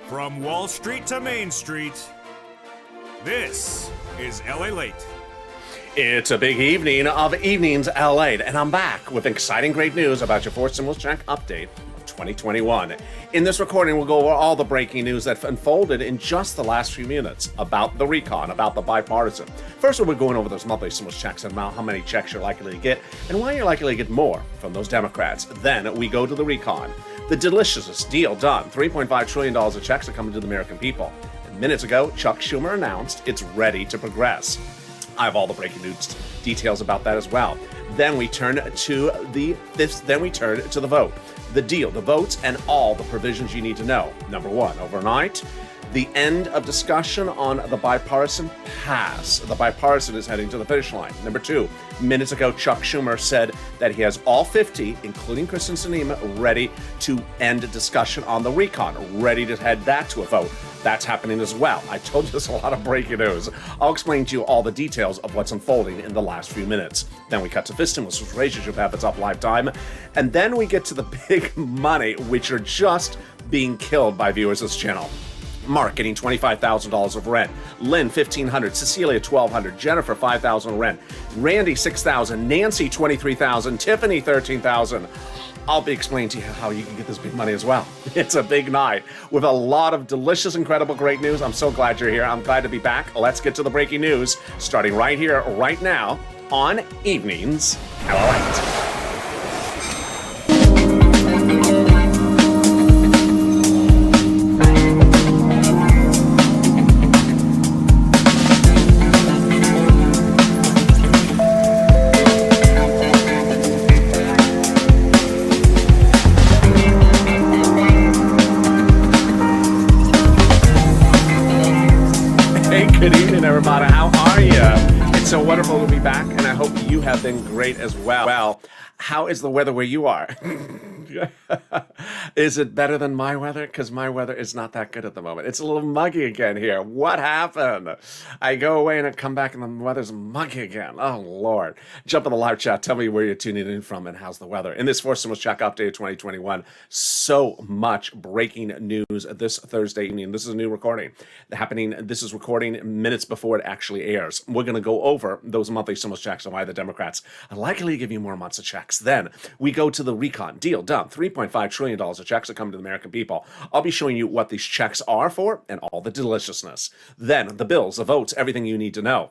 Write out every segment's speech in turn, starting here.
From Wall Street to Main Street, this is Lalate. It's a big evening of Evenings Lalate, and I'm back with exciting great news about your fourth stimulus check update of 2021. In this recording, we'll go over all the breaking news that unfolded in just the last few minutes about the recon, about the bipartisan. First, we'll be going over those monthly stimulus checks and how many checks you're likely to get and why you're likely to get more from those Democrats. Then we go to the recon. The delicious deal done. $3.5 trillion of checks are coming to the American people. And minutes ago, Chuck Schumer announced it's ready to progress. I have all the breaking news details about that as well. Then we turn to the vote. The deal, the votes, and all the provisions you need to know. Number one, overnight, the end of discussion on the bipartisan pass. The bipartisan is heading to the finish line. Number two, minutes ago, Chuck Schumer said that he has all 50, including Kristen Sinema, ready to end discussion on the recon, ready to head that to a vote. That's happening as well. I told you there's a lot of breaking news. I'll explain to you all the details of what's unfolding in the last few minutes. Then we cut to fist stimulus, which raises your benefits up lifetime. And then we get to the big money, which are just being killed by viewers of this channel. Mark getting $25,000 of rent, Lynn $1,500, Cecilia $1,200, Jennifer $5,000 rent, Randy $6,000, Nancy $23,000, Tiffany $13,000. I'll be explaining to you how you can get this big money as well. It's a big night with a lot of delicious, incredible, great news. I'm so glad you're here. I'm glad to be back. Let's get to the breaking news, starting right here, right now, on Evenings Lalate. Good evening, everybody. How are you? It's so wonderful to be back, and I hope you have been great as well. Well, how is the weather where you are? Is it better than my weather? Because my weather is not that good at the moment. It's a little muggy again here. What happened? I go away and I come back and the weather's muggy again. Oh, Lord. Jump in the live chat. Tell me where you're tuning in from and how's the weather. In this fourth stimulus check update of 2021, so much breaking news this Thursday evening. This is a new recording happening. This is recording minutes before it actually airs. We're going to go over those monthly stimulus checks and why the Democrats are likely to give you more months of checks. Then we go to the recon. Deal done. $3.5 trillion of checks are coming to the American people. I'll be showing you what these checks are for and all the deliciousness. Then the bills, the votes, everything you need to know.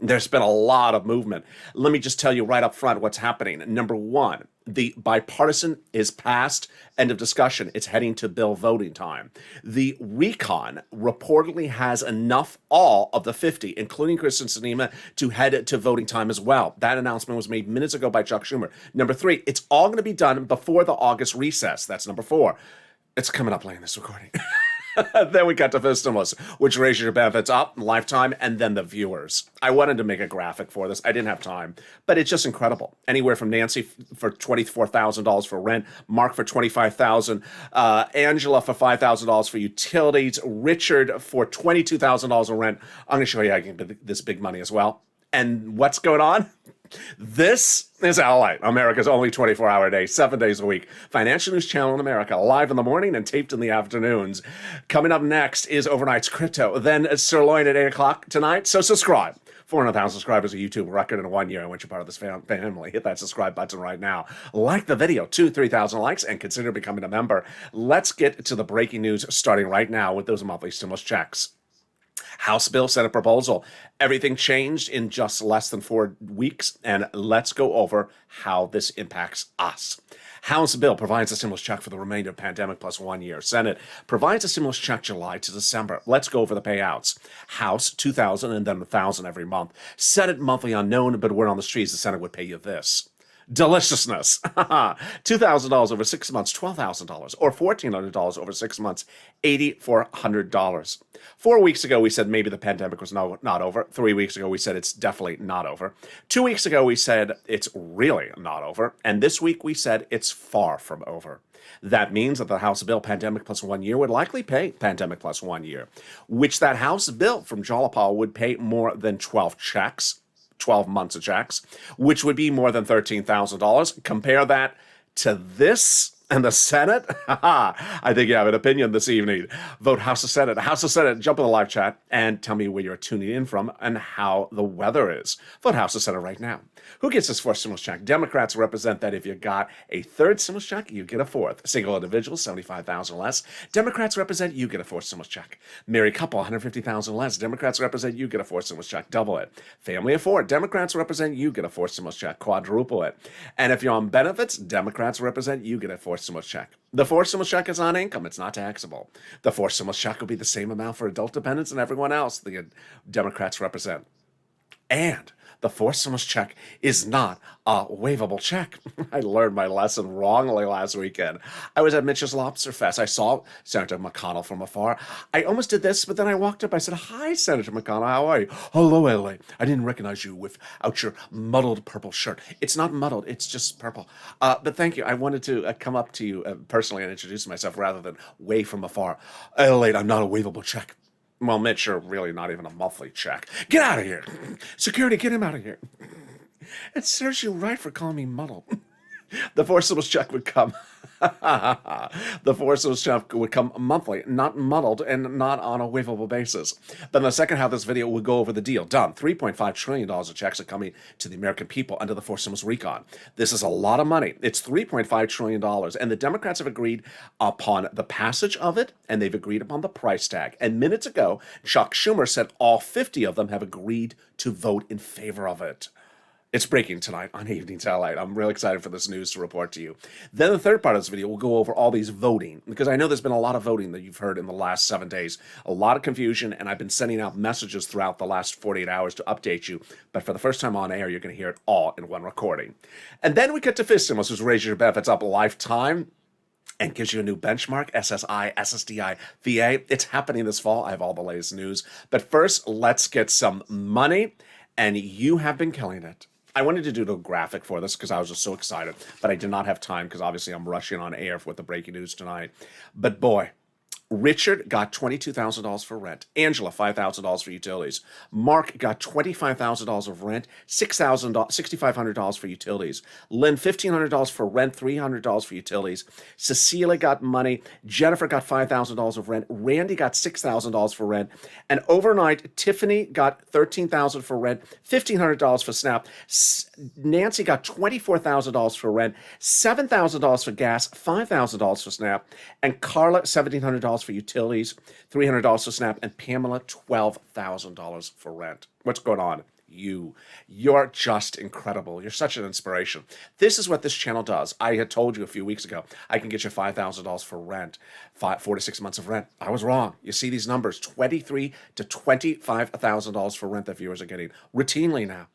There's been a lot of movement. Let me just tell you right up front what's happening. Number one, the bipartisan is passed. End of discussion. It's heading to bill voting time. The recon reportedly has enough, all of the 50, including Kristen Sinema, to head to voting time as well. That announcement was made minutes ago by Chuck Schumer. Number three, it's all going to be done before the August recess. That's number four. It's coming up late in this recording. Then we got to fist stimulus, which raises your benefits up, lifetime, and then the viewers. I wanted to make a graphic for this. I didn't have time, but it's just incredible. Anywhere from Nancy for $24,000 for rent, Mark for $25,000, Angela for $5,000 for utilities, Richard for $22,000 of rent. I'm going to show you how you can get this big money as well. And what's going on? This is Lalate, America's only 24-hour day, 7 days a week. Financial news channel in America, live in the morning and taped in the afternoons. Coming up next is Overnight's Crypto, then Sirloin at 8 o'clock tonight, so subscribe. 400,000 subscribers, a YouTube record in 1 year in which you're part of this family. Hit that subscribe button right now. Like the video, 3,000 likes, and consider becoming a member. Let's get to the breaking news starting right now with those monthly stimulus checks. House bill, Senate proposal. Everything changed in just less than 4 weeks, and let's go over how this impacts us. House bill provides a stimulus check for the remainder of pandemic plus 1 year. Senate provides a stimulus check July to December. Let's go over the payouts. House, $2,000 and then $1,000 every month. Senate monthly unknown, but word on the streets the Senate would pay you this. Deliciousness. $2,000 over 6 months, $12,000, or $1,400 over 6 months, $8,400. 4 weeks ago, we said maybe the pandemic was not over. 3 weeks ago, we said it's definitely not over. 2 weeks ago, we said it's really not over. And this week, we said it's far from over. That means that the House bill, pandemic plus 1 year, would likely pay pandemic plus 1 year, which that House bill from Jalapal would pay more than 12 checks. 12 months of checks, which would be more than $13,000. Compare that to this And the Senate? I think you have an opinion this evening. Vote House of Senate. House of Senate, jump in the live chat and tell me where you're tuning in from and how the weather is. Vote House of Senate right now. Who gets this fourth stimulus check? Democrats represent that if you got a third stimulus check, you get a fourth. Single individual, 75,000 less. Democrats represent you get a fourth stimulus check. Married couple, 150,000 less. Democrats represent you get a fourth stimulus check. Double it. Family of four. Democrats represent you get a fourth stimulus check. Quadruple it. And if you're on benefits, Democrats represent you get a fourth stimulus check. The fourth stimulus check is on income. It's not taxable. The fourth stimulus check will be the same amount for adult dependents and everyone else the Democrats represent. And the fourth stimulus check is not a waivable check. I learned my lesson wrongly last weekend. I was at Mitch's Lobster Fest. I saw Senator McConnell from afar. I almost did this, but then I walked up. I said, "Hi, Senator McConnell. How are you?" "Hello, LA. I didn't recognize you without your muddled purple shirt." It's not muddled. It's just purple. But thank you. I wanted to come up to you personally and introduce myself rather than wave from afar. "LA, I'm not a waivable check." "Well, Mitch, you're really not even a monthly check. Get out of here. Security, get him out of here." It serves you right for calling me muddled. The fourth stimulus check would come. The fourth stimulus check would come monthly, not muddled and not on a waivable basis. But in the second half of this video, we'll go over the deal. Done. $3.5 trillion of checks are coming to the American people under the fourth stimulus recon. This is a lot of money. It's $3.5 trillion. And the Democrats have agreed upon the passage of it, and they've agreed upon the price tag. And minutes ago, Chuck Schumer said all 50 of them have agreed to vote in favor of it. It's breaking tonight on Evening Satellite. I'm really excited for this news to report to you. Then the third part of this video, we'll go over all these voting, because I know there's been a lot of voting that you've heard in the last 7 days. A lot of confusion, and I've been sending out messages throughout the last 48 hours to update you. But for the first time on air, you're going to hear it all in one recording. And then we get to fifth stimulus, which raises your benefits up a lifetime and gives you a new benchmark, SSI, SSDI, VA. It's happening this fall. I have all the latest news. But first, let's get some money, and you have been killing it. I wanted to do the graphic for this because I was just so excited, but I did not have time because obviously I'm rushing on air with the breaking news tonight. But boy, Richard got $22,000 for rent. Angela, $5,000 for utilities. Mark got $25,000 of rent, $6,500 for utilities. Lynn, $1,500 for rent, $300 for utilities. Cecilia got money. Jennifer got $5,000 of rent. Randy got $6,000 for rent. And overnight, Tiffany got $13,000 for rent, $1,500 for SNAP. Nancy got $24,000 for rent, $7,000 for gas, $5,000 for SNAP. And Carla, $1,700 for utilities, $300 for SNAP, and Pamela, $12,000 for rent. What's going on? You're just incredible. You're such an inspiration. This is what this channel does. I had told you a few weeks ago, I can get you $5,000 for rent, 4 to 6 months of rent. I was wrong. You see these numbers, $23,000 to $25,000 for rent that viewers are getting routinely now.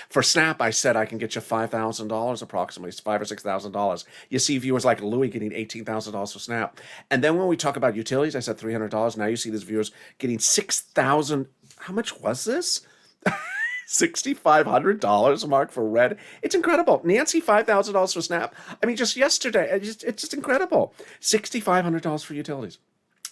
For SNAP, I said I can get you $5,000 approximately. It's $5,000 or $6,000. You see viewers like Louis getting $18,000 for SNAP. And then when we talk about utilities, I said $300. Now you see these viewers getting $6,000. How much was this? $6,500, Mark, for rent. It's incredible. Nancy, $5,000 for SNAP. I mean, just yesterday, it's just incredible. $6,500 for utilities.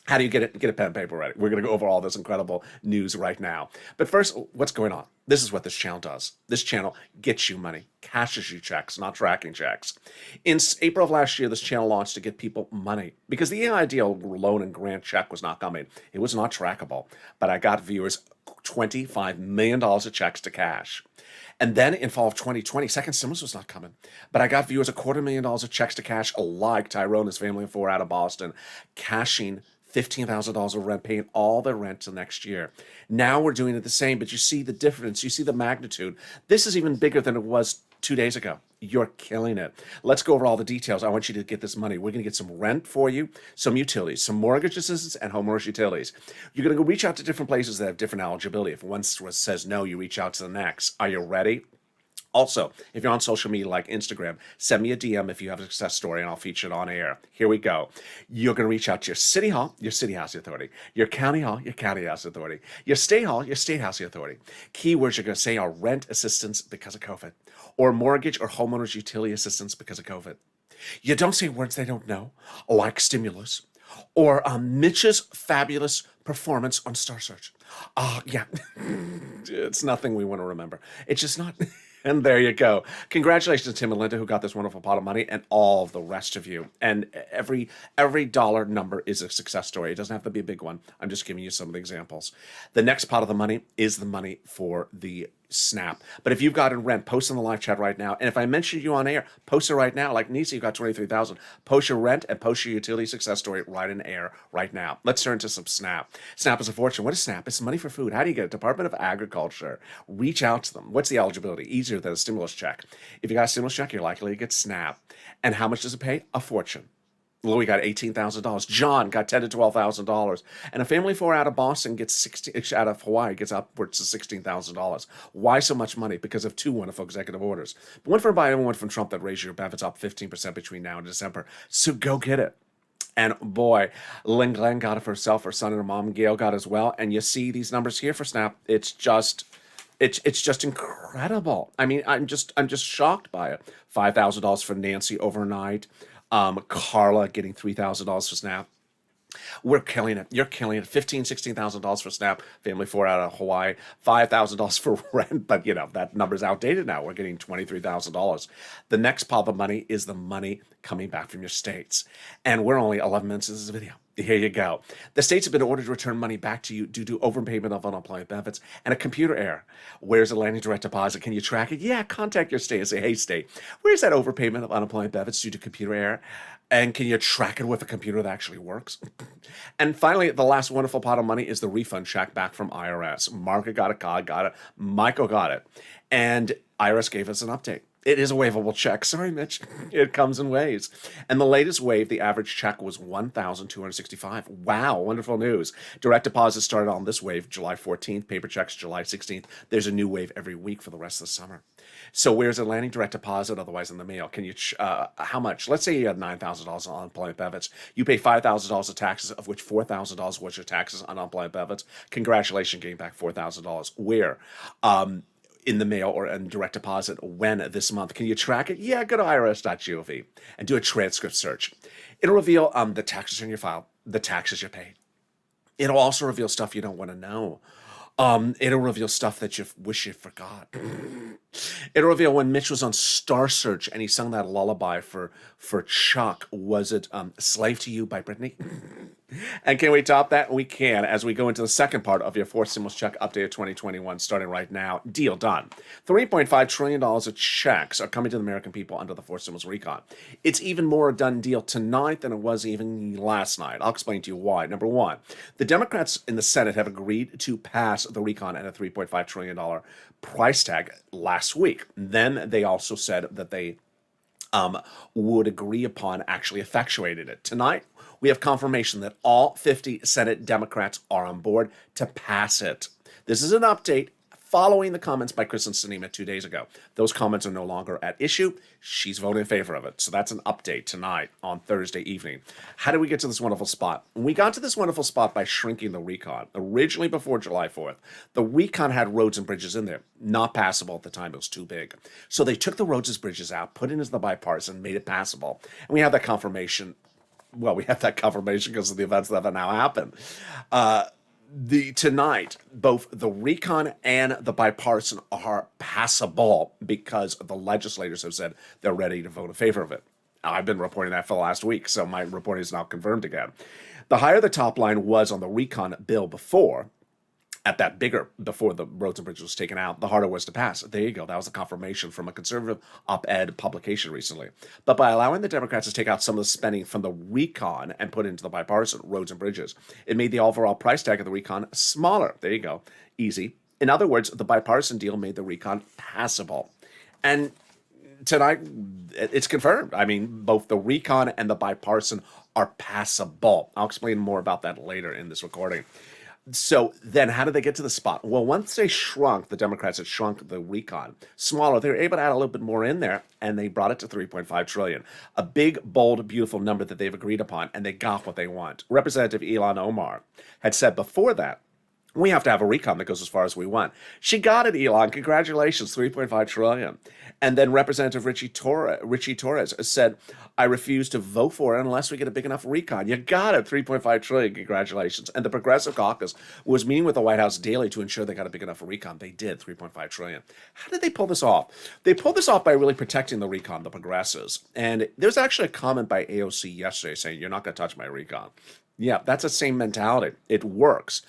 How do you get it? Get a pen and paper ready. We're going to go over all this incredible news right now. But first, what's going on? This is what this channel does. This channel gets you money, cashes you checks, not tracking checks. In April of last year, this channel launched to get people money because the ideal loan and grant check was not coming. It was not trackable. But I got viewers $25 million of checks to cash. And then in fall of 2020, second stimulus was not coming. But I got viewers $250,000 of checks to cash, like Tyrone, his family of four out of Boston, cashing $15,000 of rent, paying all their rent till next year. Now we're doing it the same, but you see the difference. You see the magnitude. This is even bigger than it was 2 days ago. You're killing it. Let's go over all the details. I want you to get this money. We're going to get some rent for you, some utilities, some mortgage assistance, and homeowners utilities. You're going to go reach out to different places that have different eligibility. If one says no, you reach out to the next. Are you ready? Also, if you're on social media like Instagram, send me a DM if you have a success story and I'll feature it on air. Here we go. You're going to reach out to your city hall, your city housing authority, your county hall, your county housing authority, your state hall, your state housing authority. Keywords you're going to say are rent assistance because of COVID, or mortgage or homeowners utility assistance because of COVID. You don't say words they don't know, like stimulus, or Mitch's fabulous performance on Star Search. Yeah, it's nothing we want to remember. It's just not. And there you go. Congratulations to Tim and Linda who got this wonderful pot of money, and all the rest of you. And every dollar number is a success story. It doesn't have to be a big one. I'm just giving you some of the examples. The next pot of the money is the money for the snap. But if you've got in rent, post in the live chat right now. And if I mentioned you on air, post it right now. Like Nisa, you got 23,000. Post your rent and post your utility success story right in air right now. Let's turn to some snap. Snap is a fortune. What is snap? It's money for food. How do you get it? Department of Agriculture. Reach out to them. What's the eligibility? Easier than a stimulus check. If you got a stimulus check, you're likely to get snap. And how much does it pay? A fortune. Louis got $18,000. John got $10,000 to $12,000, and a family of four out of Boston gets out of Hawaii gets upwards to $16,000. Why so much money? Because of two wonderful executive orders. One from Biden, one from Trump that raised your benefits up 15% between now and December. So go get it. And boy, Lynn Glenn got it for herself, her son and her mom. Gail got it as well. And you see these numbers here for Snap. It's just incredible. I mean, I'm just shocked by it. $5,000 for Nancy overnight. Carla getting $3,000 for Snap. We're killing it. You're killing it. $16,000 for Snap. Family four out of Hawaii. $5,000 for rent. But, that number's outdated now. We're getting $23,000. The next pile of money is the money coming back from your states. And we're only 11 minutes into this video. Here you go. The states have been ordered to return money back to you due to overpayment of unemployment benefits and a computer error. Where's the landing direct deposit? Can you track it? Yeah, contact your state and say, hey, state, where's that overpayment of unemployment benefits due to computer error? And can you track it with a computer that actually works? And finally, the last wonderful pot of money is the refund check back from IRS. Margaret got it, God got it, Michael got it. And IRS gave us an update. It is a waivable check. Sorry, Mitch. It comes in waves. And the latest wave, the average check was $1,265. Wow, wonderful news. Direct deposit started on this wave July 14th. Paper checks July 16th. There's a new wave every week for the rest of the summer. So where's it landing? Direct deposit, otherwise in the mail. Can you, how much? Let's say you had $9,000 on unemployment benefits. You pay $5,000 of taxes, of which $4,000 was your taxes on unemployment benefits. Congratulations, getting back $4,000. Where? In the mail or in direct deposit. When this month? Can you track it? Yeah, go to irs.gov and do a transcript search. It'll reveal the taxes in your file, the taxes you paid. It'll also reveal stuff you don't want to know. It'll reveal stuff that you wish you forgot. It'll reveal when Mitch was on Star Search and he sung that lullaby for Chuck. Was it Slave to You by Britney? And can we top that? We can, as we go into the second part of your fourth stimulus check update of 2021, starting right now. Deal done. $3.5 trillion of checks are coming to the American people under the fourth stimulus recon. It's even more a done deal tonight than it was even last night. I'll explain to you why. Number one, the Democrats in the Senate have agreed to pass the recon at a $3.5 trillion price tag last week. Then they also said that they would agree upon actually effectuating it. Tonight, we have confirmation that all 50 Senate Democrats are on board to pass it. This is an update following the comments by Kristen Sinema 2 days ago. Those comments are no longer at issue. She's voting in favor of it. So that's an update tonight on Thursday evening. How did we get to this wonderful spot? We got to this wonderful spot by shrinking the recon. Originally before July 4th, the recon had roads and bridges in there. Not passable at the time. It was too big. So they took the roads and bridges out, put it into the bipartisan, made it passable. And we have that confirmation. Well, we have that confirmation because of the events that have now happened. Tonight, both the recon and the bipartisan are passable because the legislators have said they're ready to vote in favor of it. I've been reporting that for the last week, so my reporting is now confirmed again. The higher the top line was on the recon bill before the roads and bridges was taken out, the harder it was to pass. There you go. That was a confirmation from a conservative op-ed publication recently. But by allowing the Democrats to take out some of the spending from the recon and put it into the bipartisan roads and bridges, it made the overall price tag of the recon smaller. There you go. Easy. In other words, the bipartisan deal made the recon passable. And tonight, it's confirmed. I mean, both the recon and the bipartisan are passable. I'll explain more about that later in this recording. So then how did they get to the spot? Well, once they shrunk, the Democrats had shrunk the recon smaller, they were able to add a little bit more in there, and they brought it to $3.5 trillion. A big, bold, beautiful number that they've agreed upon, and they got what they want. Representative Ilhan Omar had said before that We have to have a recon that goes as far as we want. She got it, Elon. Congratulations, 3.5 trillion. And then Representative Richie Torres said, I refuse to vote for it unless we get a big enough recon. You got it, 3.5 trillion. Congratulations. And the Progressive Caucus was meeting with the White House daily to ensure they got a big enough recon. They did, 3.5 trillion. How did they pull this off? They pulled this off by really protecting the recon, the progressives. And there's actually a comment by AOC yesterday saying, you're not going to touch my recon. Yeah, that's the same mentality. It works.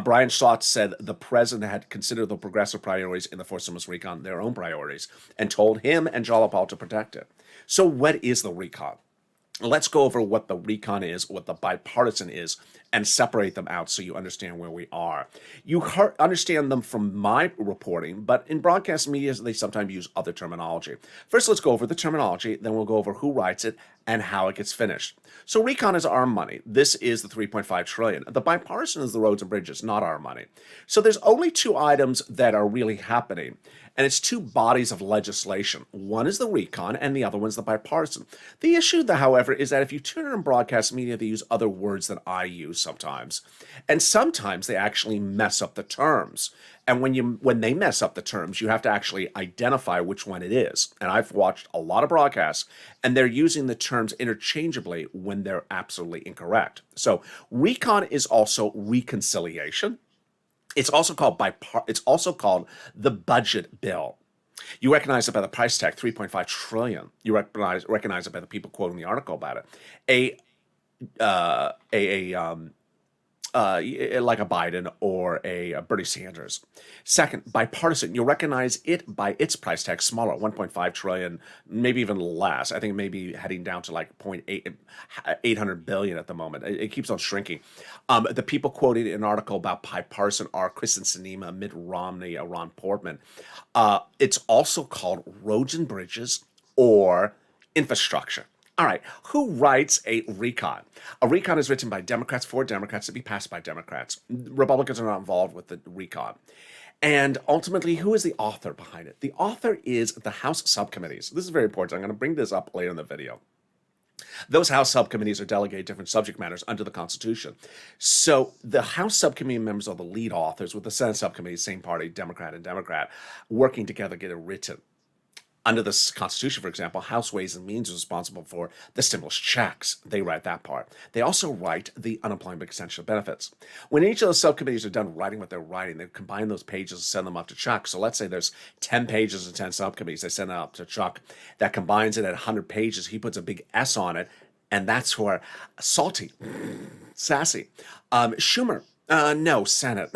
Brian Schatz said the president had considered the progressive priorities in the Fourth Stimulus recon their own priorities and told him and Jalopal to protect it. So what is the recon? Let's go over what the recon is, what the bipartisan is, and separate them out so you understand where we are. You understand them from my reporting, but in broadcast media, they sometimes use other terminology. First, let's go over the terminology, then we'll go over who writes it and how it gets finished. So recon is our money. This is the 3.5 trillion. The bipartisan is the roads and bridges, not our money. So there's only two items that are really happening, and it's two bodies of legislation. One is the recon, and the other one's the bipartisan. The issue, however, is that if you turn on broadcast media, they use other words than I use sometimes. And sometimes they actually mess up the terms. And when they mess up the terms, you have to actually identify which one it is. And I've watched a lot of broadcasts, and they're using the terms interchangeably when they're absolutely incorrect. So recon is also reconciliation. It's also called the budget bill. You recognize it by the price tag, 3.5 trillion. You recognize it by the people quoting the article about it. Like a Biden or a Bernie Sanders. Second, bipartisan. You'll recognize it by its price tag, smaller, 1.5 trillion, maybe even less. I think maybe heading down to like 800 billion at the moment. It keeps on shrinking. The people quoting an article about bipartisan are Kristen Sinema, Mitt Romney, Ron Portman. It's also called roads and bridges or infrastructure. All right, who writes a recon? A recon is written by Democrats for Democrats to be passed by Democrats. Republicans are not involved with the recon. And ultimately, who is the author behind it? The author is the House subcommittees. This is very important. I'm going to bring this up later in the video. Those House subcommittees are delegated different subject matters under the Constitution. So the House subcommittee members are the lead authors, with the Senate subcommittee, same party, Democrat and Democrat, working together to get it written. Under the Constitution, for example, House Ways and Means is responsible for the stimulus checks. They write that part. They also write the unemployment extension benefits. When each of the subcommittees are done writing what they're writing, they combine those pages and send them up to Chuck. So let's say there's 10 pages and 10 subcommittees. They send it up to Chuck. That combines it at 100 pages. He puts a big S on it, and that's for salty, sassy. Schumer, no, Senate.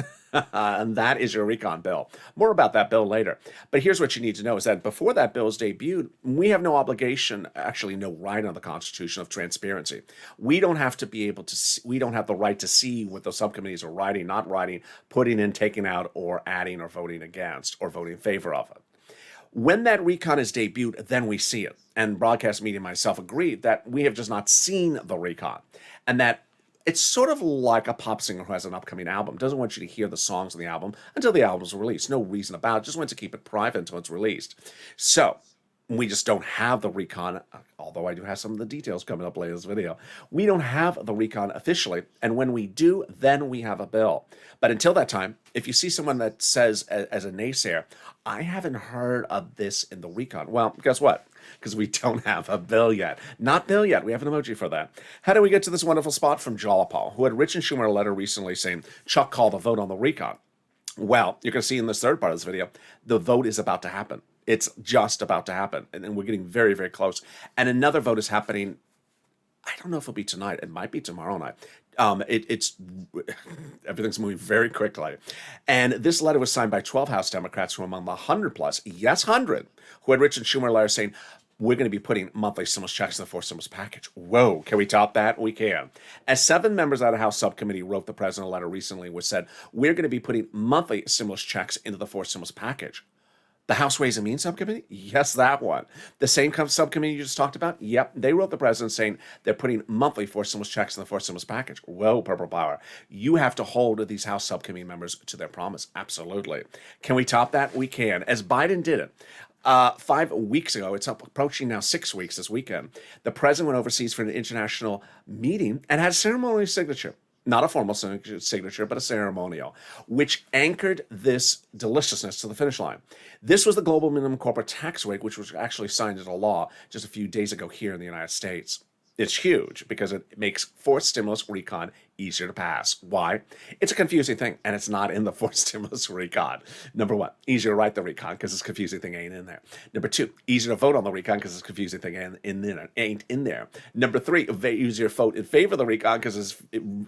And that is your recon bill. More about that bill later. But here's what you need to know is that before that bill is debuted, we have no obligation, actually no right on the Constitution of transparency. We don't have to be able to see, we don't have the right to see what the subcommittees are writing, not writing, putting in, taking out, or adding, or voting against, or voting in favor of it. When that recon is debuted, then we see it. And broadcast media and myself agree that we have just not seen the recon. And that it's sort of like a pop singer who has an upcoming album. Doesn't want you to hear the songs on the album until the album's released. No reason about it. Just wants to keep it private until it's released. So we just don't have the recon, although I do have some of the details coming up later in this video. We don't have the recon officially, and when we do, then we have a bill. But until that time, if you see someone that says as a naysayer, I haven't heard of this in the recon, well, guess what? Because we don't have a bill yet. Not bill yet. We have an emoji for that. How do we get to this wonderful spot from Jalopal, who had Rich and Schumer a letter recently saying, Chuck called a vote on the recon. Well, you're going to see in this third part of this video, the vote is about to happen. It's just about to happen. And we're getting very, very close. And another vote is happening. I don't know if it'll be tonight. It might be tomorrow night. Everything's moving very quickly. And this letter was signed by 12 House Democrats who are among the 100 plus, yes, 100, who had Rich and Schumer letter saying, we're going to be putting monthly stimulus checks in the fourth stimulus package. Whoa, can we top that? We can. As 7 members out of House subcommittee wrote the president a letter recently which said, we're going to be putting monthly stimulus checks into the fourth stimulus package. The House Ways and Means subcommittee? Yes, that one. The same subcommittee you just talked about? Yep, they wrote the president saying they're putting monthly fourth stimulus checks in the fourth stimulus package. Whoa, purple power. You have to hold these House subcommittee members to their promise. Absolutely. Can we top that? We can. As Biden did it. 5 weeks ago, it's approaching now 6 weeks this weekend, the president went overseas for an international meeting and had a ceremonial signature. not a formal signature, but a ceremonial, which anchored this deliciousness to the finish line. This was the global minimum corporate tax rate, which was actually signed into law just a few days ago here in the United States. It's huge because it makes forced stimulus recon easier to pass. Why? It's a confusing thing, and it's not in the forced stimulus recon. Number one, easier to write the recon because this confusing thing ain't in there. Number two, easier to vote on the recon because this confusing thing ain't in there. Number three, easier to vote in favor of the recon because this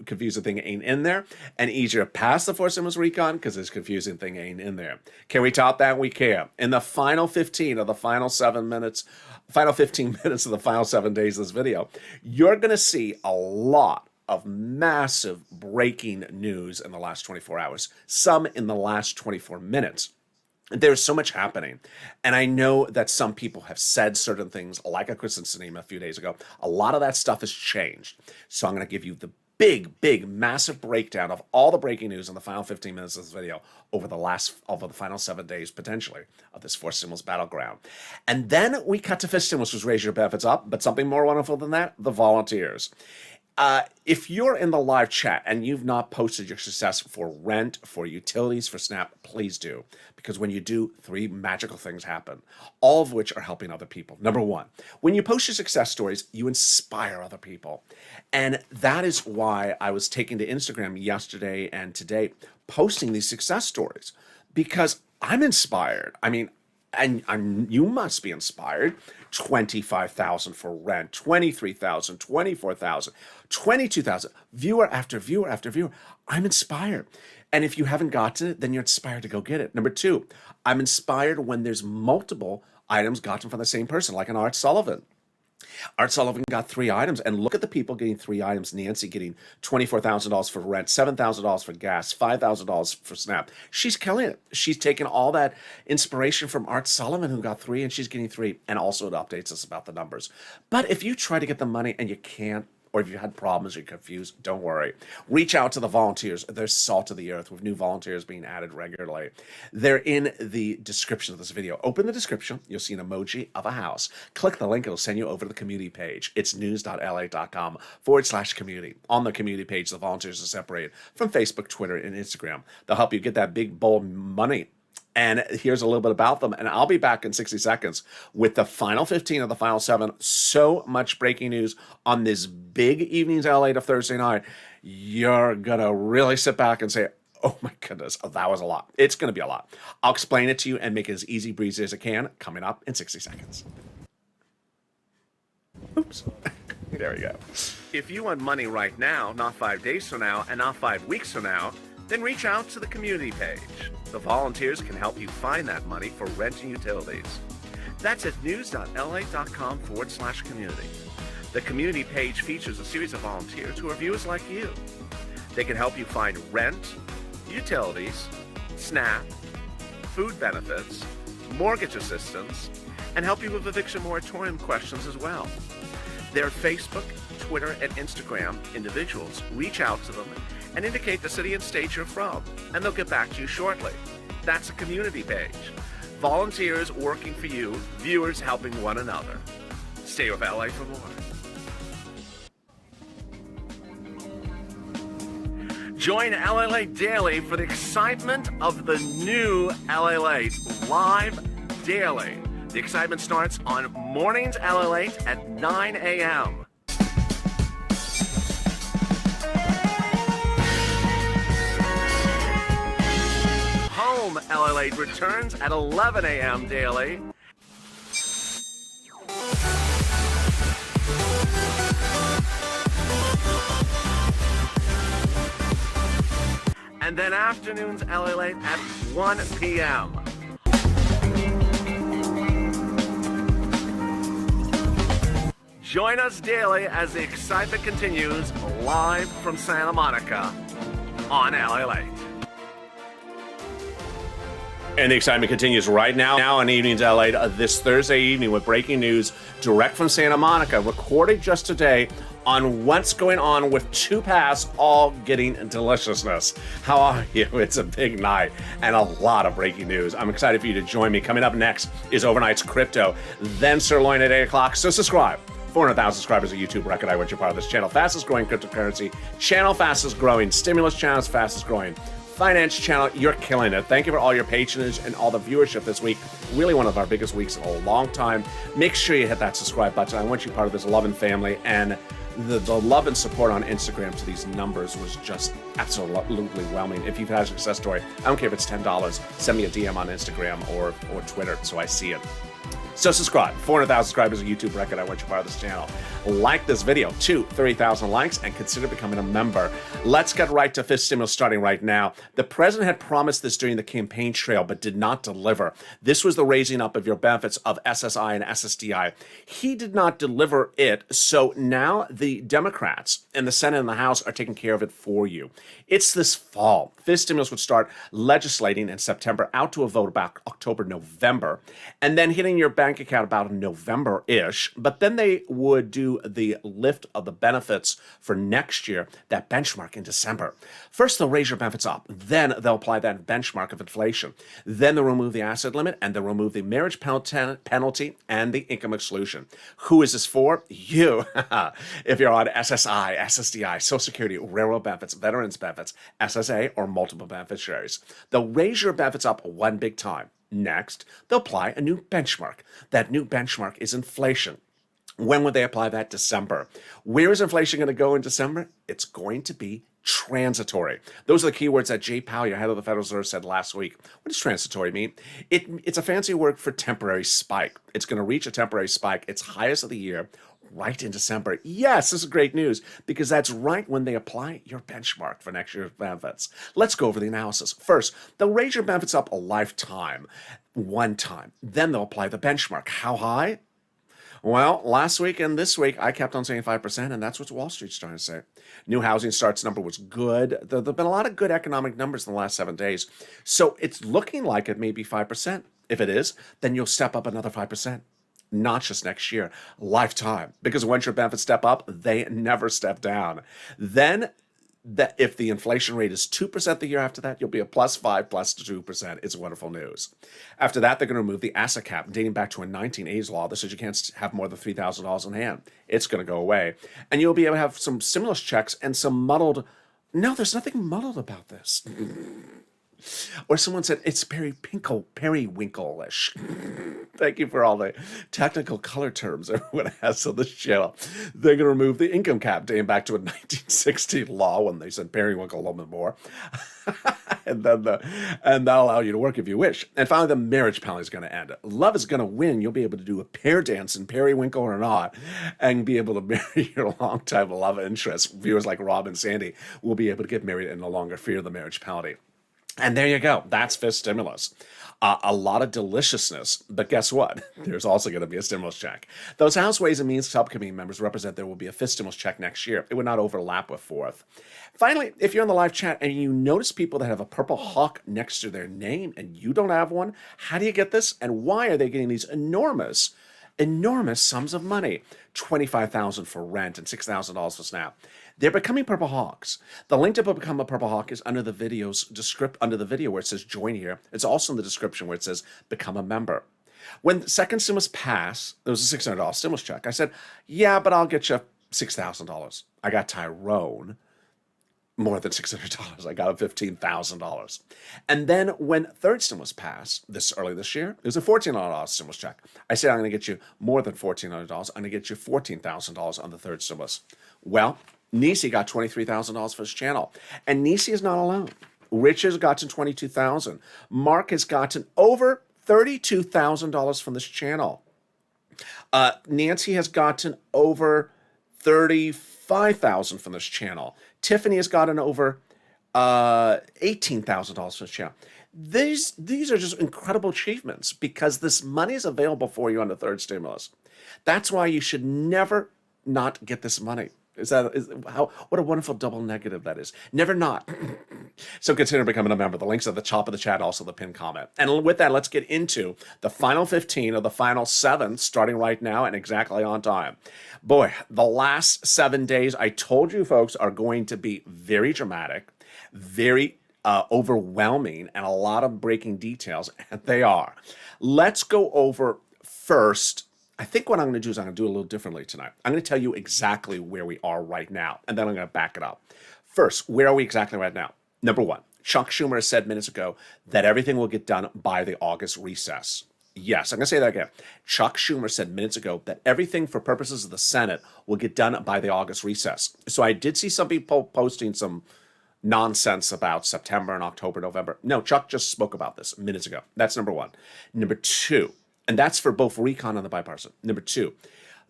confusing thing ain't in there. And easier to pass the forced stimulus recon because this confusing thing ain't in there. Can we top that? We can. In the final 15 of the final 7 minutes, final 15 minutes of the final 7 days of this video, you're going to see a lot of massive breaking news in the last 24 hours, some in the last 24 minutes. There's so much happening. And I know that some people have said certain things, like a Kristen Sinema a few days ago. A lot of that stuff has changed. So I'm going to give you the big, massive breakdown of all the breaking news in the final 15 minutes of this video over the final 7 days, potentially, of this forced stimulus battleground. And then we cut to fifth stimulus, which raise your benefits up, but something more wonderful than that, the volunteers. If you're in the live chat and you've not posted your success for rent, for utilities, for SNAP, please do. Because when you do, 3 magical things happen, all of which are helping other people. Number one, when you post your success stories, you inspire other people. And that is why I was taking to Instagram yesterday and today, posting these success stories. Because I'm inspired. I mean, and you must be inspired. 25,000 for rent, 23,000, 24,000, 22,000, viewer after viewer after viewer. I'm inspired. And if you haven't gotten it, then you're inspired to go get it. Number two, I'm inspired when there's multiple items gotten from the same person, like an Art Sullivan. Art Sullivan got 3 items, and look at the people getting 3 items. Nancy getting $24,000 for rent, $7,000 for gas, $5,000 for SNAP. She's killing it. She's taken all that inspiration from Art Sullivan, who got 3, and she's getting 3. And also it updates us about the numbers. But if you try to get the money and you can't, or if you had problems, you're confused, don't worry. Reach out to the volunteers. They're salt of the earth with new volunteers being added regularly. They're in the description of this video. Open the description. You'll see an emoji of a house. Click the link. It'll send you over to the community page. It's news.lalate.com/community. On the community page, the volunteers are separated from Facebook, Twitter, and Instagram. They'll help you get that big, bold money. And here's a little bit about them. And I'll be back in 60 seconds with the final 15 of the final 7. So much breaking news on this big evening's LA to Thursday night. You're going to really sit back and say, oh my goodness, that was a lot. It's going to be a lot. I'll explain it to you and make it as easy breezy as I can coming up in 60 seconds. Oops. There we go. If you want money right now, not 5 days from now, and not 5 weeks from now, then reach out to the community page. The volunteers can help you find that money for rent and utilities. That's at news.lalate.com/community. The community page features a series of volunteers who are viewers like you. They can help you find rent, utilities, SNAP, food benefits, mortgage assistance, and help you with eviction moratorium questions as well. Their Facebook, Twitter, and Instagram individuals reach out to them and indicate the city and state you're from, and they'll get back to you shortly. That's a community page. Volunteers working for you, viewers helping one another. Stay with LA for more. Join Lalate Daily for the excitement of the new Lalate live daily. The excitement starts on mornings Lalate at 9 a.m. Home Lalate returns at 11 a.m. daily. And then afternoons Lalate at 1 p.m. Join us daily as the excitement continues live from Santa Monica on Lalate. And the excitement continues right now on Evenings LA this Thursday evening with breaking news direct from Santa Monica, recorded just today on what's going on with 2 paths all getting deliciousness. How are you? It's a big night and a lot of breaking news. I'm excited for you to join me. Coming up next is Overnight's Crypto, then Sirloin at 8 o'clock. So subscribe 400,000 subscribers, a YouTube record. I want you part of this channel. Fastest growing cryptocurrency channel, fastest growing stimulus channels, fastest growing finance channel. You're killing it. Thank you for all your patronage and all the viewership this week. Really one of our biggest weeks in a long time. Make sure you hit that subscribe button. I want you part of this loving family, and the love and support on Instagram to these numbers was just absolutely whelming. If you've had a success story, I don't care if it's $10, send me a DM on Instagram or Twitter so I see it. So subscribe. 400,000 subscribers, a YouTube record. I want you part of this channel. Like this video to 30,000 likes and consider becoming a member. Let's get right to fifth stimulus starting right now. The president had promised this during the campaign trail but did not deliver. This was the raising up of your benefits of SSI and SSDI. He did not deliver it, so now the Democrats in the Senate and the House are taking care of it for you. It's this fall. Fifth stimulus would start legislating in September, out to a vote about October, November, and then hitting your bank account about November-ish, but then they would do the lift of the benefits for next year, that benchmark in December. First, they'll raise your benefits up. Then they'll apply that benchmark of inflation. Then they'll remove the asset limit, and they'll remove the marriage penalty and the income exclusion. Who is this for? You. If you're on SSI, SSDI, Social Security, railroad benefits, veterans benefits, SSA, or multiple beneficiaries. They'll raise your benefits up one big time. Next, they'll apply a new benchmark. That new benchmark is inflation. When would they apply that? December. Where is inflation going to go in December? It's going to be transitory. Those are the keywords that Jay Powell, your head of the Federal Reserve, said last week. What does transitory mean? It's a fancy word for temporary spike. It's going to reach a temporary spike, its highest of the year, right in December. Yes, this is great news because that's right when they apply your benchmark for next year's benefits. Let's go over the analysis. First, they'll raise your benefits up a lifetime, one time. Then they'll apply the benchmark. How high? Well, last week and this week, I kept on saying 5%, and that's what Wall Street's trying to say. New housing starts number was good. There have been a lot of good economic numbers in the last 7 days. So it's looking like it may be 5%. If it is, then you'll step up another 5%. Not just next year, lifetime. Because once your benefits step up, they never step down. Then, if the inflation rate is 2% the year after that, you'll be a +5, +2%. It's wonderful news. After that, they're going to remove the asset cap, dating back to a 1980s law that says you can't have more than $3,000 in hand. It's going to go away. And you'll be able to have some stimulus checks and some muddled... No, there's nothing muddled about this. Or someone said, it's periwinkle-ish. Thank you for all the technical color terms everyone has on this channel. They're going to remove the income cap dating back to a 1960 law when they said periwinkle a little bit more. and that'll allow you to work if you wish. And finally, the marriage penalty is going to end. Love is going to win. You'll be able to do a pair dance in periwinkle or not and be able to marry your longtime love interest. Viewers like Rob and Sandy will be able to get married and no longer fear the marriage penalty. And there you go. That's fifth stimulus. A lot of deliciousness. But guess what? There's also going to be a stimulus check. Those House Ways and Means subcommittee members represent there will be a fifth stimulus check next year. It would not overlap with fourth. Finally, if you're in the live chat and you notice people that have a purple hawk next to their name and you don't have one, how do you get this? And why are they getting these enormous sums of money? $25,000 for rent and $6,000 for SNAP. They're becoming Purple Hawks. The link to become a Purple Hawk is under the video where it says join here. It's also in the description where it says become a member. When the second stimulus passed, there was a $600 stimulus check. I said, yeah, but I'll get you $6,000. I got Tyrone more than $600. I got him $15,000. And then when third stimulus passed early this year, it was a $1,400 stimulus check. I said, I'm going to get you more than $1,400. I'm going to get you $14,000 on the third stimulus. Well, Nisi got $23,000 for his channel. And Nisi is not alone. Rich has gotten $22,000. Mark has gotten over $32,000 from this channel. Nancy has gotten over $35,000 from this channel. Tiffany has gotten over $18,000 from this channel. These are just incredible achievements because this money is available for you on the third stimulus. That's why you should never not get this money. What a wonderful double negative that is. Never not. So consider becoming a member. The link's at the top of the chat, also the pinned comment. And with that, let's get into the final 15 of the final 7, starting right now and exactly on time. Boy, the last 7 days, I told you folks, are going to be very dramatic, very overwhelming, and a lot of breaking details, and they are. Let's go over first I think what I'm going to do is I'm going to do a little differently tonight. I'm going to tell you exactly where we are right now, and then I'm going to back it up. First, where are we exactly right now? Number one, Chuck Schumer said minutes ago that everything will get done by the August recess. Yes, I'm going to say that again. Chuck Schumer said minutes ago that everything for purposes of the Senate will get done by the August recess. So I did see some people posting some nonsense about September and October, November. No, Chuck just spoke about this minutes ago. That's number one. Number two, and that's for both recon and the bipartisan. Number two,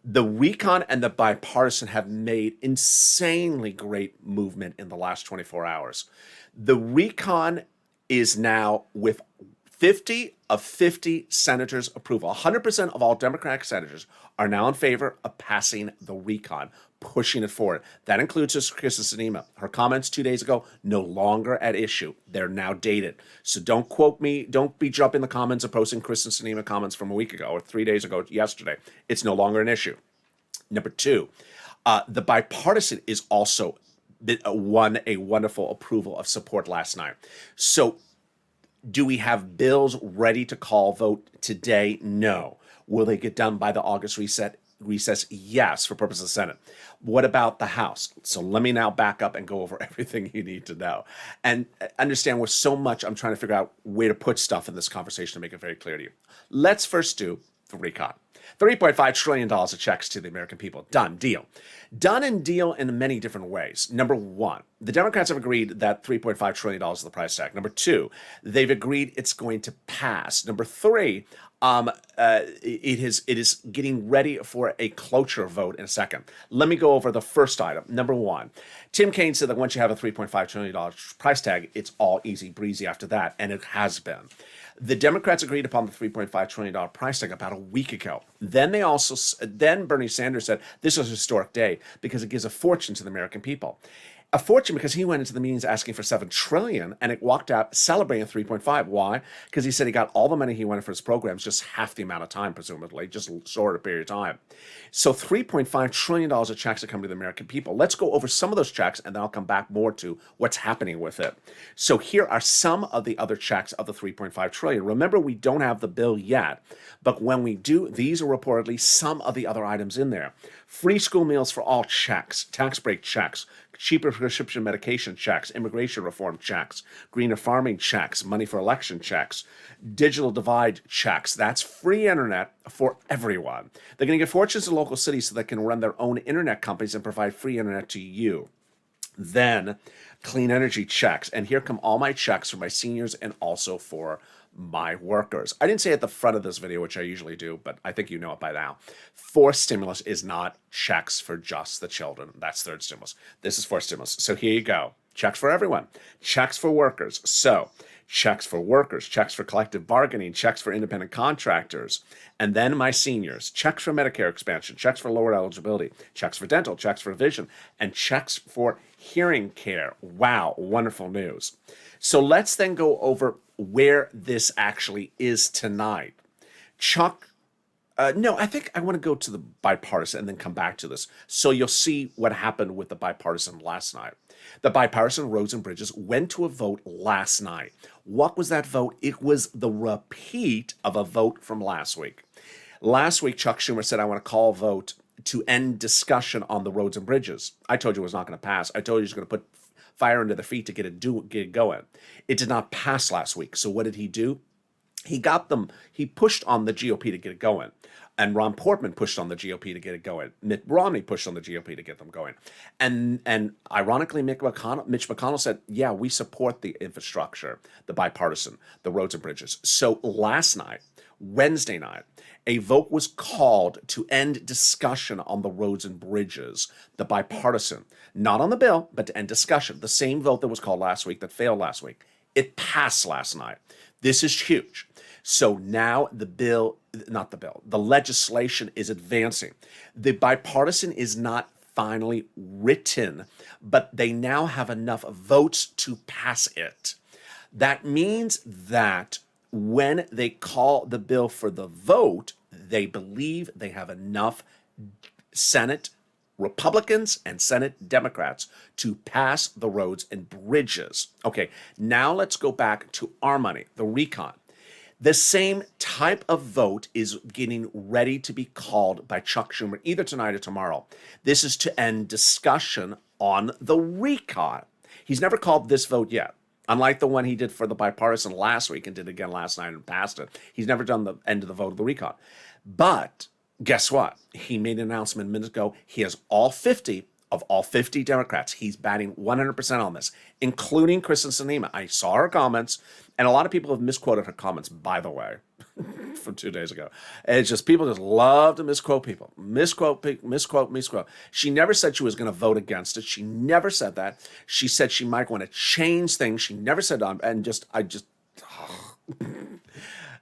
the recon and the bipartisan have made insanely great movement in the last 24 hours. The recon is now with 50 of 50 senators' approval. 100% of all Democratic senators are now in favor of passing the recon, pushing it forward. That includes Kristen Sinema. Her comments 2 days ago, no longer at issue. They're now dated. So don't quote me. Don't be jumping in the comments and posting Kristen Sinema comments from a week ago or 3 days ago yesterday. It's no longer an issue. Number two, the bipartisan is also won a wonderful approval of support last night. So do we have bills ready to call vote today? No. Will they get done by the August recess? Yes, for purposes of the Senate. What about the House? So let me now back up and go over everything you need to know. And understand with so much, I'm trying to figure out where to put stuff in this conversation to make it very clear to you. Let's first do the recon. $3.5 trillion of checks to the American people. Done deal. Done and deal in many different ways. Number one, the Democrats have agreed that $3.5 trillion is the price tag. Number two, they've agreed it's going to pass. Number three, it is getting ready for a cloture vote in a second. Let me go over the first item. Number one, Tim Kaine said that once you have a $3.5 trillion price tag, it's all easy breezy after that, and it has been. The Democrats agreed upon the $3.5 trillion price tag about a week ago. Then Bernie Sanders said this was a historic day because it gives a fortune to the American people. A fortune because he went into the meetings asking for $7 trillion and it walked out celebrating 3.5. Why? Because he said he got all the money he wanted for his programs, just half the amount of time, presumably, just a shorter period of time. So $3.5 trillion of checks are coming to the American people. Let's go over some of those checks and then I'll come back more to what's happening with it. So here are some of the other checks of the $3.5 trillion. Remember, we don't have the bill yet, but when we do, these are reportedly some of the other items in there. Free school meals for all checks, tax break checks, cheaper prescription medication checks, immigration reform checks, greener farming checks, money for election checks, digital divide checks. That's free internet for everyone. They're going to give fortunes to local cities so they can run their own internet companies and provide free internet to you. Then clean energy checks. And here come all my checks for my seniors and also for my workers. I didn't say at the front of this video, which I usually do, but I think you know it by now. Fourth stimulus is not checks for just the children. That's third stimulus. This is fourth stimulus. So here you go. Checks for everyone. Checks for workers. So checks for workers, checks for collective bargaining, checks for independent contractors, and then my seniors, checks for Medicare expansion, checks for lower eligibility, checks for dental, checks for vision, and checks for hearing care. Wow, wonderful news. So let's then go over where this actually is tonight. I think I want to go to the bipartisan and then come back to this. So you'll see what happened with the bipartisan last night. The bipartisan roads and bridges went to a vote last night. What was that vote? It was the repeat of a vote from last week. Last week, Chuck Schumer said, I want to call a vote to end discussion on the roads and bridges. I told you it was not going to pass. I told you he was going to put fire under their feet to get it going. It did not pass last week. So what did he do? He pushed on the GOP to get it going. And Ron Portman pushed on the GOP to get it going. Mitt Romney pushed on the GOP to get them going. And ironically, Mitch McConnell said, yeah, we support the infrastructure, the bipartisan, the roads and bridges. So last night, Wednesday night, a vote was called to end discussion on the roads and bridges, the bipartisan, not on the bill, but to end discussion. The same vote that was called last week that failed last week. It passed last night. This is huge. So now the legislation is advancing. The bipartisan is not finally written, but they now have enough votes to pass it. That means that when they call the bill for the vote, they believe they have enough Senate Republicans and Senate Democrats to pass the roads and bridges. Okay, now let's go back to our money, the recon. The same type of vote is getting ready to be called by Chuck Schumer either tonight or tomorrow. This is to end discussion on the recon. He's never called this vote yet. Unlike the one he did for the bipartisan last week and did again last night and passed it, he's never done the end of the vote of the recon. But guess what? He made an announcement minutes ago. He has all 50 of all 50 Democrats. He's batting 100% on this, including Kristen Sinema. I saw her comments, and a lot of people have misquoted her comments, by the way, from 2 days ago. And it's just people just love to misquote people. Misquote. She never said she was going to vote against it. She never said that. She said she might want to change things. She never said,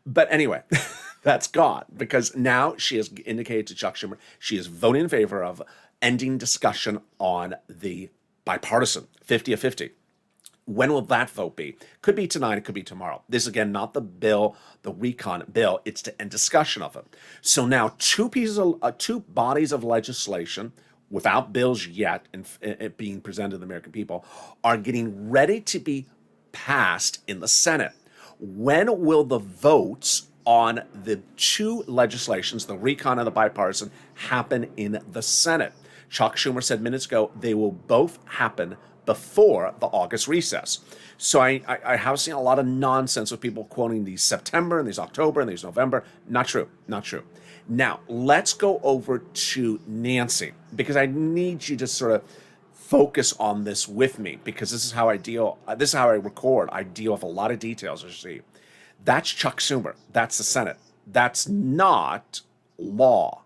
but anyway, that's gone because now she has indicated to Chuck Schumer she is voting in favor of ending discussion on the bipartisan 50 of 50. When will that vote be? Could be tonight, it could be tomorrow. This is, again, not the bill, the recon bill. It's to end discussion of it. So now two bodies of legislation without bills yet and being presented to the American people are getting ready to be passed in the Senate. When will the votes on the two legislations, the recon and the bipartisan, happen in the Senate? Chuck Schumer said minutes ago they will both happen before the August recess. So I have seen a lot of nonsense with people quoting these September and these October and these November. Not true. Now, let's go over to Nancy, because I need you to sort of focus on this with me, because this is how I record. I deal with a lot of details, as you see. That's Chuck Schumer. That's the Senate. That's not law.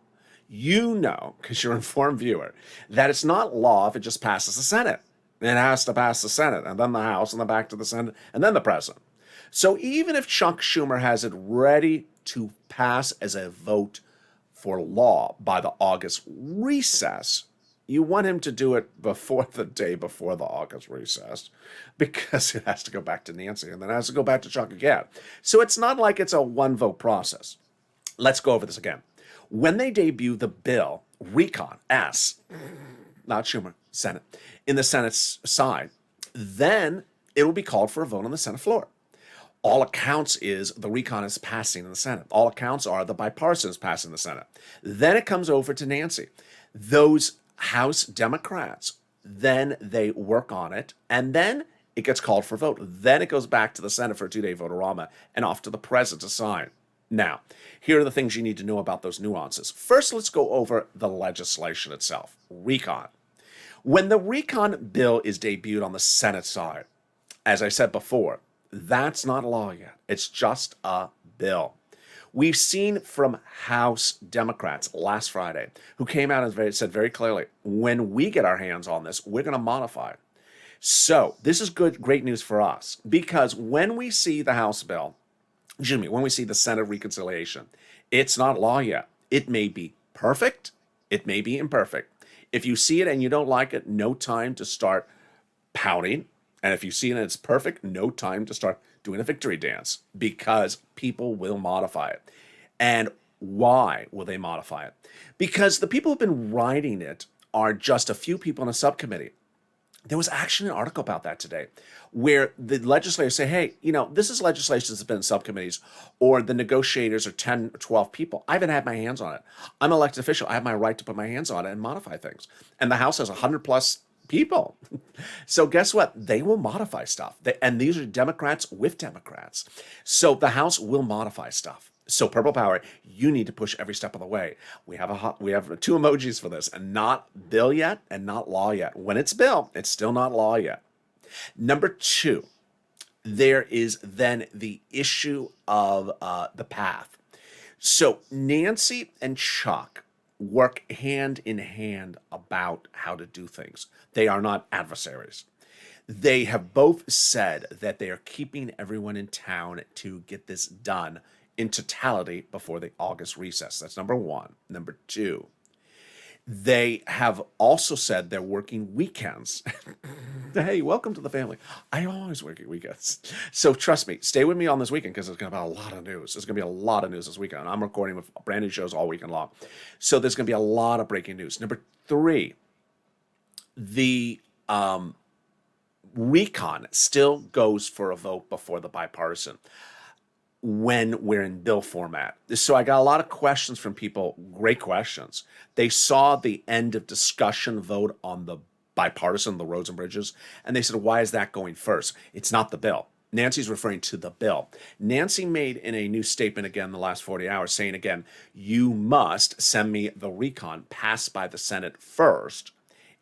You know, because you're an informed viewer, that it's not law if it just passes the Senate. It has to pass the Senate, and then the House, and then back to the Senate, and then the President. So even if Chuck Schumer has it ready to pass as a vote for law by the August recess, you want him to do it before the day before the August recess, because it has to go back to Nancy, and then it has to go back to Chuck again. So it's not like it's a one-vote process. Let's go over this again. When they debut the bill, recon, S, not Schumer, Senate, in the Senate's side, then it will be called for a vote on the Senate floor. All accounts is the recon is passing in the Senate. All accounts are the bipartisan is passing in the Senate. Then it comes over to Nancy. Those House Democrats, then they work on it, and then it gets called for a vote. Then it goes back to the Senate for a 2-day vote-a-rama and off to the President to sign. Now, here are the things you need to know about those nuances. First, let's go over the legislation itself, recon. When the recon bill is debuted on the Senate side, as I said before, that's not law yet. It's just a bill. We've seen from House Democrats last Friday who came out and said very clearly, when we get our hands on this, we're going to modify it. So this is great news for us, because when we see the House bill, when we see the Senate reconciliation, it's not law yet. It may be perfect. It may be imperfect. If you see it and you don't like it, no time to start pouting. And if you see it and it's perfect, no time to start doing a victory dance, because people will modify it. And why will they modify it? Because the people who've been writing it are just a few people in a subcommittee. There was actually an article about that today where the legislators say, hey, this is legislation that's been in subcommittees, or the negotiators are 10 or 12 people. I haven't had my hands on it. I'm an elected official. I have my right to put my hands on it and modify things. And the House has 100 plus people. So guess what? They will modify stuff. And these are Democrats with Democrats. So the House will modify stuff. So Purple Power, you need to push every step of the way. We have two emojis for this, and not bill yet and not law yet. When it's bill, it's still not law yet. Number two, there is then the issue of the path. So Nancy and Chuck work hand in hand about how to do things. They are not adversaries. They have both said that they are keeping everyone in town to get this done in totality before the August recess. That's number one. Number two, they have also said they're working weekends. Hey, welcome to the family. I always work weekends. So trust me, stay with me on this weekend, because there's going to be a lot of news. There's going to be a lot of news this weekend. I'm recording with brand new shows all weekend long. So there's going to be a lot of breaking news. Number three, the recon still goes for a vote before the bipartisan. when we're in bill format. So I got a lot of questions from people, great questions. They saw the end of discussion vote on the bipartisan, the roads and bridges, and they said, why is that going first? It's not the bill. Nancy's referring to the bill. Nancy made in a new statement again in the last 40 hours saying again, you must send me the recon passed by the Senate first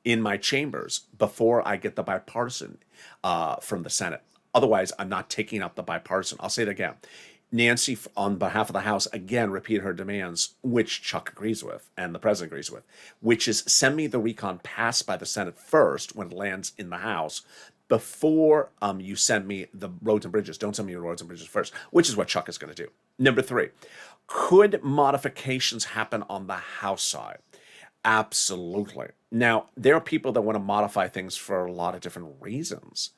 in my chambers before I get the bipartisan from the Senate. Otherwise, I'm not taking up the bipartisan. I'll say it again. Nancy, on behalf of the House, again repeated her demands, which Chuck agrees with and the president agrees with, which is send me the recon passed by the Senate first when it lands in the House before you send me the roads and bridges. Don't send me the roads and bridges first, which is what Chuck is going to do. Number 3, could modifications happen on the House side? Absolutely. Now, there are people that want to modify things for a lot of different reasons.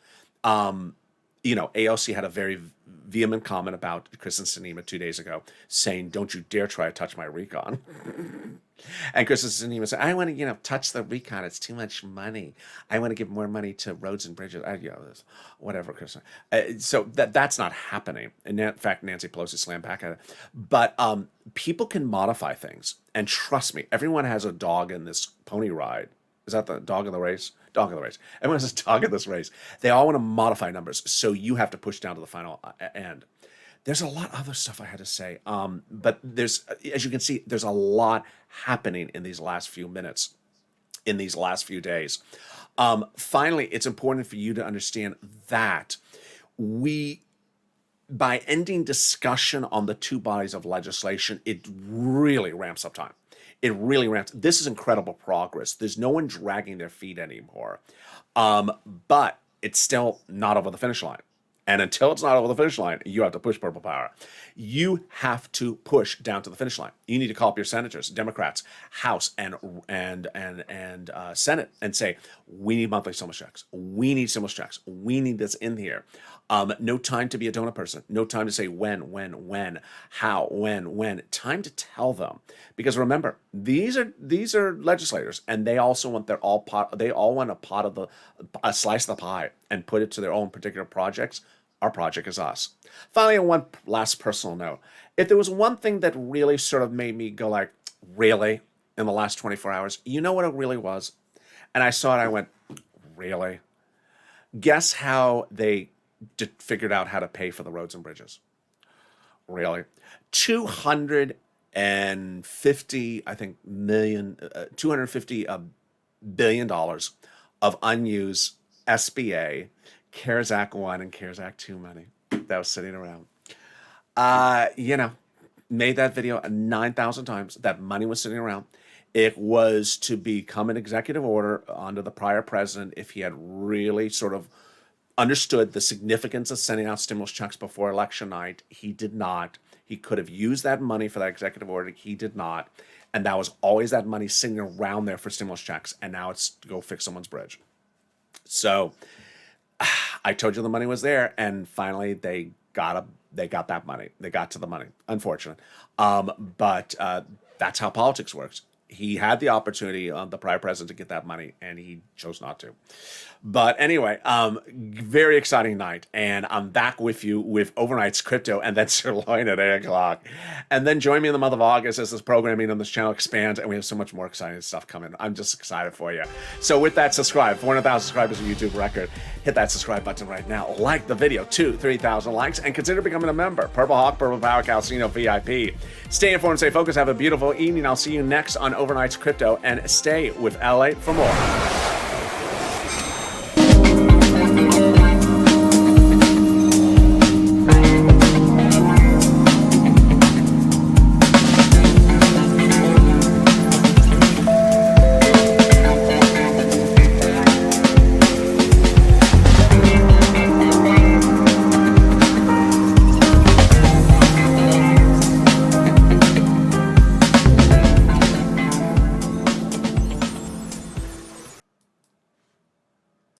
AOC had a very vehement comment about Kristen Sinema 2 days ago saying, don't you dare try to touch my recon. And Kristen Sinema said, I want to, touch the recon. It's too much money. I want to give more money to roads and bridges. Whatever, Kristen. So that's not happening. And in fact, Nancy Pelosi slammed back at it. But people can modify things. And trust me, everyone has a dog in this pony ride. Is that the dog in the race? Dog in the race. Everyone has a dog in this race. They all want to modify numbers, so you have to push down to the final end. There's a lot of other stuff I had to say, but there's, as you can see, there's a lot happening in these last few minutes, in these last few days. Finally, it's important for you to understand that by ending discussion on the two bodies of legislation, it really ramps up time. It really ramps. This is incredible progress. There's no one dragging their feet anymore. But it's still not over the finish line. And until it's not over the finish line, you have to push purple power. You have to push down to the finish line. You need to call up your senators, Democrats, House, and Senate, and say, we need monthly stimulus checks. We need stimulus checks. We need this in here. No time to be a donut person. No time to say when, how, when. Time to tell them, because remember, these are legislators, and they also want they all want a slice of the pie and put it to their own particular projects. Our project is us. Finally, one last personal note. If there was one thing that really sort of made me go like, really, in the last 24 hours, you know what it really was? And I saw it, I went, really? Guess how they figured out how to pay for the roads and bridges? Really? $250 billion of unused SBA, CARES Act 1 and CARES Act 2 money that was sitting around. Made that video 9,000 times. That money was sitting around. It was to become an executive order under the prior president if he had really sort of understood the significance of sending out stimulus checks before election night. He did not. He could have used that money for that executive order. He did not. And that was always that money sitting around there for stimulus checks. And now it's to go fix someone's bridge. So I told you the money was there, and finally they got that money. They got to the money. Unfortunate, but that's how politics works. He had the opportunity, the prior president, to get that money, and he chose not to. But anyway, very exciting night, and I'm back with you with Overnight's Crypto and then Sirloin at 8 o'clock. And then join me in the month of August as this programming on this channel expands, and we have so much more exciting stuff coming. I'm just excited for you. So with that, subscribe. 400,000 subscribers, a YouTube record. Hit that subscribe button right now. Like the video, 3,000 likes, and consider becoming a member. Purple Hawk, Purple Power Calcino VIP. Stay informed, stay focused, have a beautiful evening. I'll see you next on Overnight's Crypto, and stay with Lalate for more.